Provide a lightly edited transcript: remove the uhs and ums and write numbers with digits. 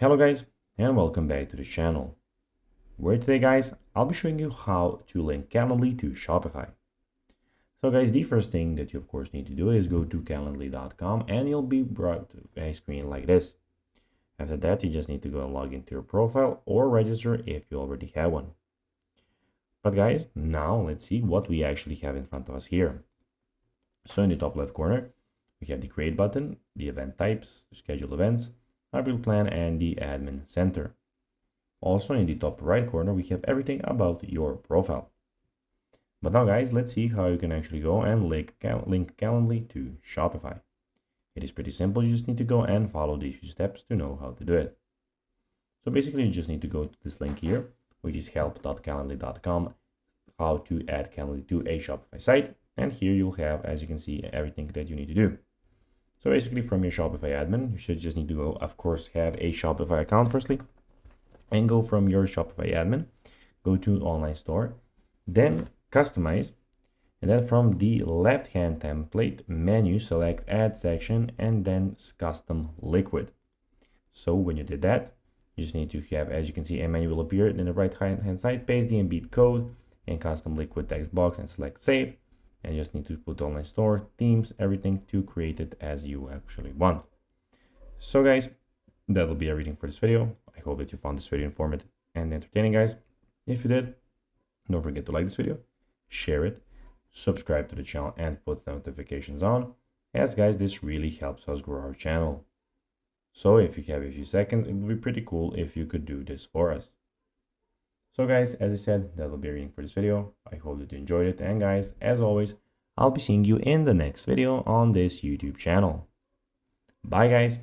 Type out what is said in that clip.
Hello guys, and welcome back to the channel, where today guys, I'll be showing you how to link Calendly to Shopify. So guys, the first thing that you of course need to do is go to calendly.com and you'll be brought to a screen like this. After that, you just need to go and log into your profile or register if you already have one. But guys, now let's see what we actually have in front of us here. So in the top left corner, we have the create button, the event types, the schedule events, our build plan, and the admin center. Also in the top right corner, we have everything about your profile. But now guys, let's see how you can actually go and link Calendly to Shopify. It is pretty simple. You just need to go and follow these few steps to know how to do it. So basically you just need to go to this link here, which is help.calendly.com, how to add Calendly to a Shopify site. And here you'll have, as you can see, everything that you need to do. So basically from your Shopify admin, you should just need to go, of course, have a Shopify account firstly, and go from your Shopify admin, go to online store, then customize, and then from the left hand template menu, select add section and then custom liquid. So when you did that, you just need to have, as you can see, a menu will appear in the right hand side, paste the embed code and custom liquid text box and select save. And you just need to put online store, themes, everything to create it as you actually want. So guys, that'll be everything for this video. I hope that you found this video informative and entertaining, guys. If you did, don't forget to like this video, share it, subscribe to the channel, and put the notifications on, as guys, this really helps us grow our channel. So if you have a few seconds, it would be pretty cool if you could do this for us. So guys, as I said, that'll be everything for this video. I hope that you enjoyed it, and guys, as always, I'll be seeing you in the next video on this YouTube channel. Bye guys.